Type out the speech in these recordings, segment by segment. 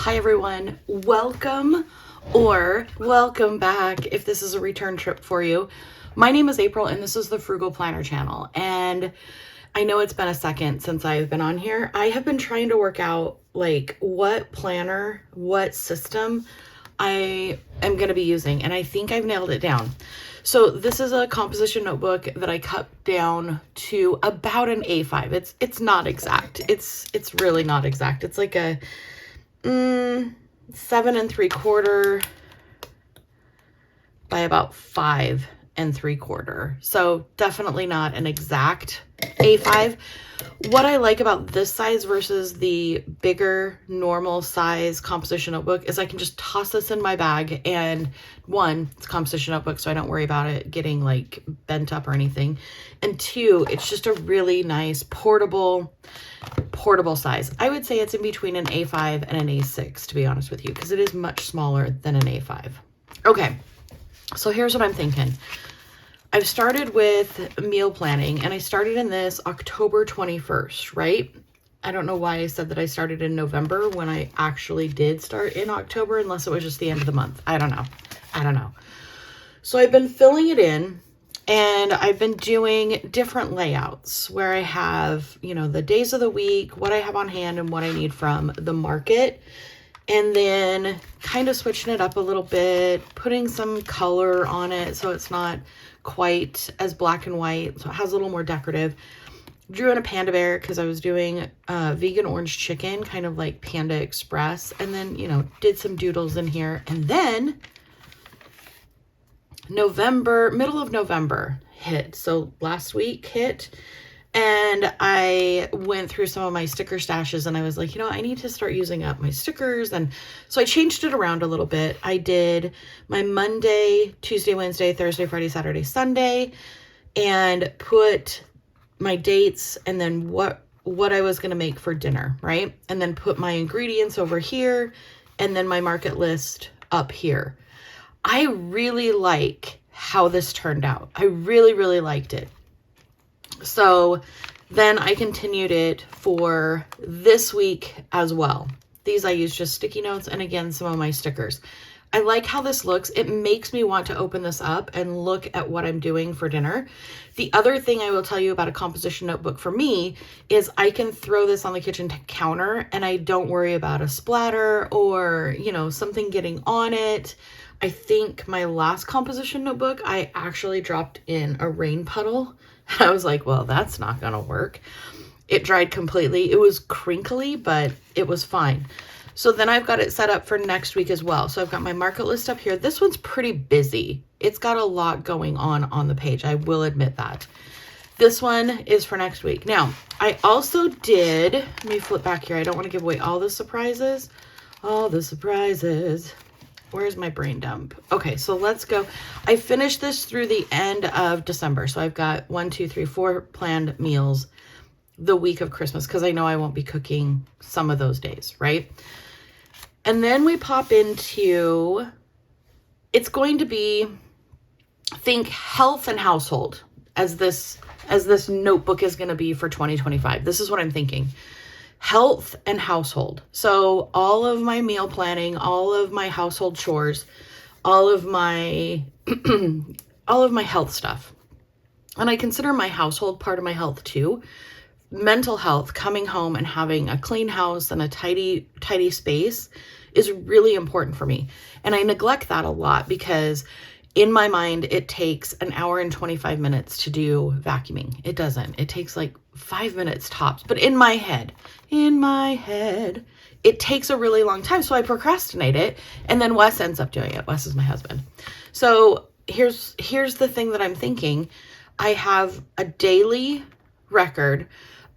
Hi everyone, welcome or welcome back if this is a return trip for you. My name is April and this is the Frugal Planner channel, and I know it's been a second since I've been on here. I have been trying to work out like what planner, what system I am going to be using, and I think I've nailed it down. So this is a composition notebook that I cut down to about an A5. It's not exact. It's really not exact. It's like a 7 3/4 by about 5 3/4. So definitely not an exact A5. What I like about this size versus the bigger normal size composition notebook is I can just toss this in my bag, and one, it's a composition notebook, so I don't worry about it getting like bent up or anything. And two, it's just a really nice portable size. I would say it's in between an A5 and an A6, to be honest with you, because it is much smaller than an A5. Okay, so here's what I'm thinking. I've started with meal planning, and I started in this October 21st, right? I don't know why I said that I started in November when I actually did start in October, unless it was just the end of the month. I don't know. So I've been filling it in, and I've been doing different layouts where I have, you know, the days of the week, what I have on hand, and what I need from the market. And then kind of switching it up a little bit, putting some color on it so it's not quite as black and white, so it has a little more decorative. Drew in a panda bear because I was doing vegan orange chicken, kind of like Panda Express, and then, you know, did some doodles in here. And then middle of November hit. So last week hit, and I went through some of my sticker stashes, and I was like, you know, I need to start using up my stickers. And so I changed it around a little bit. I did my Monday, Tuesday, Wednesday, Thursday, Friday, Saturday, Sunday, and put my dates and then what I was going to make for dinner, right? And then put my ingredients over here and then my market list up here. I really like how this turned out. I really, really liked it. So then I continued it for this week as well. These I use just sticky notes and again, some of my stickers. I like how this looks. It makes me want to open this up and look at what I'm doing for dinner. The other thing I will tell you about a composition notebook for me is I can throw this on the kitchen counter and I don't worry about a splatter or, you know, something getting on it. I think my last composition notebook, I actually dropped in a rain puddle. I was like, well, that's not going to work. It dried completely. It was crinkly, but it was fine. So then I've got it set up for next week as well. So I've got my market list up here. This one's pretty busy. It's got a lot going on the page. I will admit that. This one is for next week. Now, I also did, let me flip back here. I don't want to give away all the surprises. All the surprises. Where's my brain dump? Okay, so let's go. I finished this through the end of December. So I've got 1, 2, 3, 4 planned meals the week of Christmas because I know I won't be cooking some of those days, right? And then we pop into, it's going to be, think health and household as this notebook is going to be for 2025. This is what I'm thinking. Health and household. So all of my meal planning, all of my household chores, all of my health stuff. And I consider my household part of my health too. Mental health, coming home and having a clean house and a tidy space is really important for me. And I neglect that a lot because in my mind, it takes an hour and 25 minutes to do vacuuming. It doesn't. It takes like 5 minutes tops. But in my head, it takes a really long time. So I procrastinate it. And then Wes ends up doing it. Wes is my husband. So here's the thing that I'm thinking. I have a daily record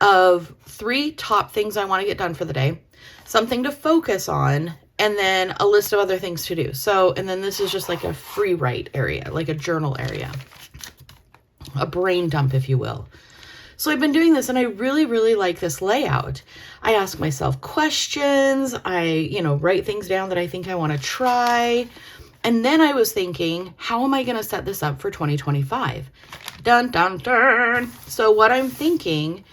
of 3 top things I want to get done for the day, something to focus on, and then a list of other things to do. So, and then this is just like a free write area, like a journal area, a brain dump, if you will. So I've been doing this and I really, really like this layout. I ask myself questions. I, write things down that I think I want to try. And then I was thinking, how am I going to set this up for 2025? Dun, dun, dun. So what I'm thinking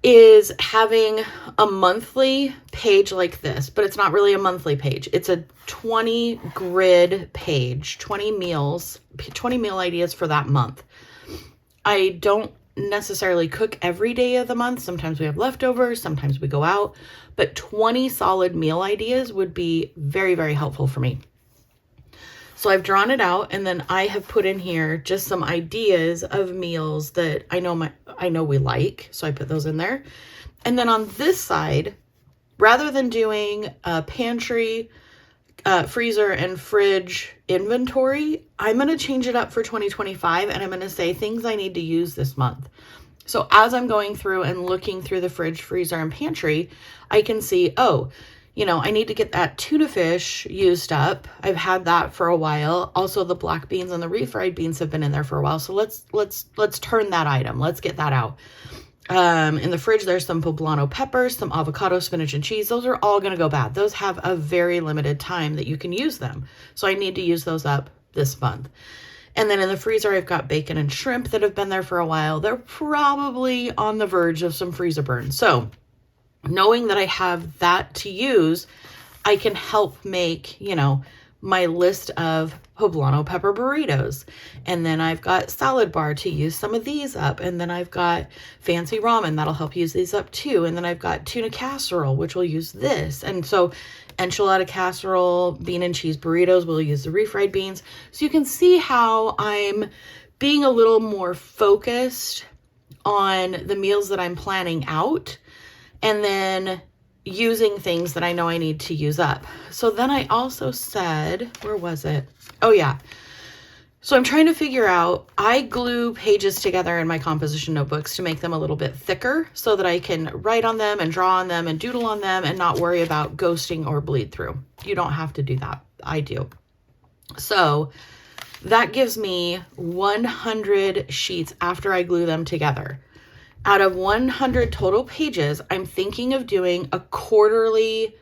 is having a monthly page like this, but it's not really a monthly page. It's a 20 grid page, 20 meal ideas for that month. I don't necessarily cook every day of the month. Sometimes we have leftovers, sometimes we go out, but 20 solid meal ideas would be very, very helpful for me. So I've drawn it out, and then I have put in here just some ideas of meals that I know we like. So I put those in there. And then on this side, rather than doing a pantry, freezer, and fridge inventory, I'm going to change it up for 2025, and I'm going to say things I need to use this month. So as I'm going through and looking through the fridge, freezer, and pantry, I can see, oh, I need to get that tuna fish used up. I've had that for a while. Also, the black beans and the refried beans have been in there for a while. So let's turn that item. Let's get that out. In the fridge, there's some poblano peppers, some avocado, spinach, and cheese. Those are all going to go bad. Those have a very limited time that you can use them. So I need to use those up this month. And then in the freezer, I've got bacon and shrimp that have been there for a while. They're probably on the verge of some freezer burn. So knowing that I have that to use, I can help make, my list of poblano pepper burritos. And then I've got salad bar to use some of these up. And then I've got fancy ramen that'll help use these up too. And then I've got tuna casserole, which will use this. And so enchilada casserole, bean and cheese burritos, we'll use the refried beans. So you can see how I'm being a little more focused on the meals that I'm planning out, and then using things that I know I need to use up. So then I also said, where was it? Oh yeah. So I'm trying to figure out, I glue pages together in my composition notebooks to make them a little bit thicker so that I can write on them and draw on them and doodle on them and not worry about ghosting or bleed through. You don't have to do that. I do. So that gives me 100 sheets after I glue them together. Out of 100 total pages, I'm thinking of doing a quarterly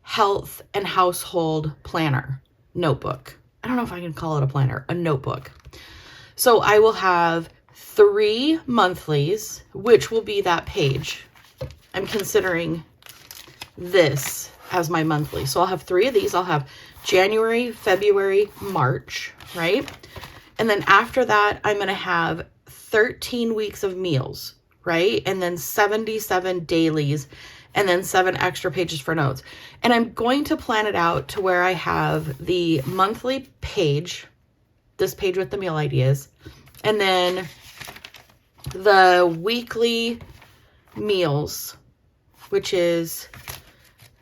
health and household planner notebook. I don't know if I can call it a planner, a notebook. So I will have 3 monthlies, which will be that page. I'm considering this as my monthly. So I'll have 3 of these. I'll have January, February, March, right? And then after that, I'm going to have 13 weeks of meals, right? And then 77 dailies, and then 7 extra pages for notes. And I'm going to plan it out to where I have the monthly page, this page with the meal ideas, and then the weekly meals, which is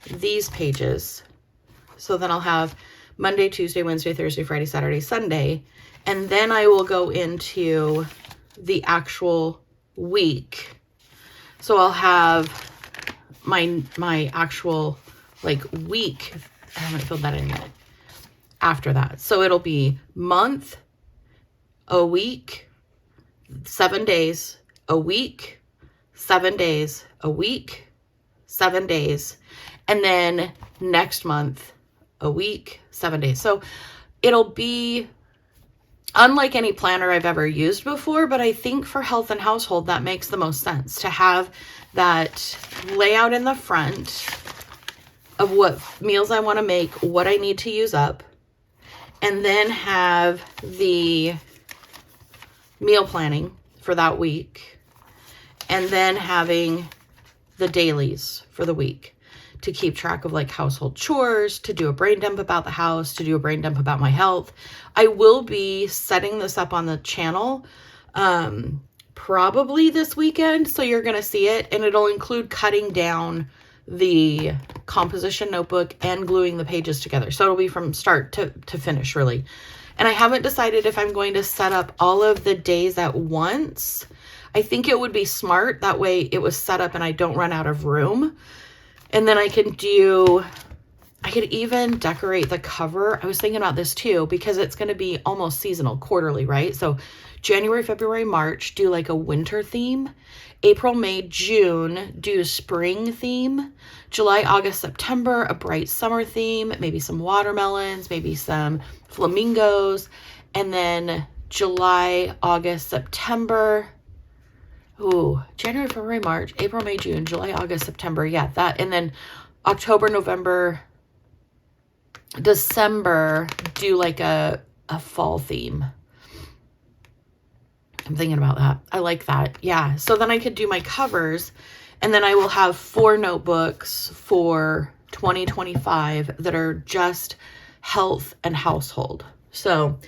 these pages. So then I'll have Monday, Tuesday, Wednesday, Thursday, Friday, Saturday, Sunday, and then I will go into the actual week. So I'll have my actual week. I haven't filled that in yet. After that. So it'll be month, a week, 7 days, a week, 7 days, a week, 7 days, and then next month, a week, 7 days. So it'll be unlike any planner I've ever used before, but I think for health and household, that makes the most sense to have that layout in the front of what meals I want to make, what I need to use up, and then have the meal planning for that week, and then having the dailies for the week to keep track of household chores, to do a brain dump about the house, to do a brain dump about my health. I will be setting this up on the channel probably this weekend, so you're going to see it, and it'll include cutting down the composition notebook and gluing the pages together. So it'll be from start to finish, really. And I haven't decided if I'm going to set up all of the days at once. I think it would be smart. That way it was set up and I don't run out of room. And then I could even decorate the cover. I was thinking about this too, because it's going to be almost seasonal, quarterly, right? So January, February, March, do a winter theme. April, May, June, do a spring theme. July, August, September, a bright summer theme, maybe some watermelons, maybe some flamingos. And then July, August, September. January, February, March, April, May, June, July, August, September. Yeah, that. And then October, November, December, do like a fall theme. I'm thinking about that. I like that. Yeah. So then I could do my covers, and then I will have 4 notebooks for 2025 that are just health and household. So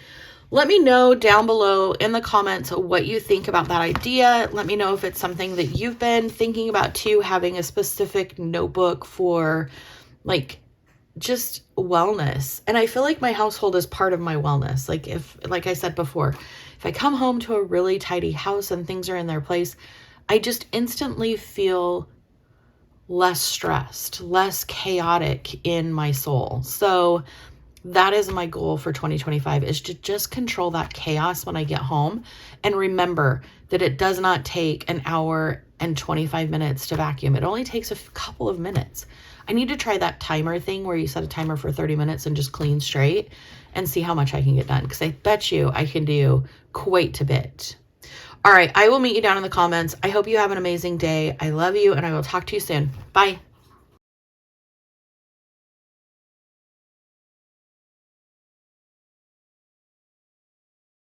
let me know down below in the comments what you think about that idea. Let me know if it's something that you've been thinking about too, having a specific notebook for like just wellness. And I feel like my household is part of my wellness. Like I said before, if I come home to a really tidy house and things are in their place, I just instantly feel less stressed, less chaotic in my soul. So that is my goal for 2025, is to just control that chaos when I get home. And remember that it does not take an hour and 25 minutes to vacuum. It only takes a couple of minutes. I need to try that timer thing where you set a timer for 30 minutes and just clean straight and see how much I can get done. Because I bet you I can do quite a bit. All right, I will meet you down in the comments. I hope you have an amazing day. I love you, and I will talk to you soon. Bye.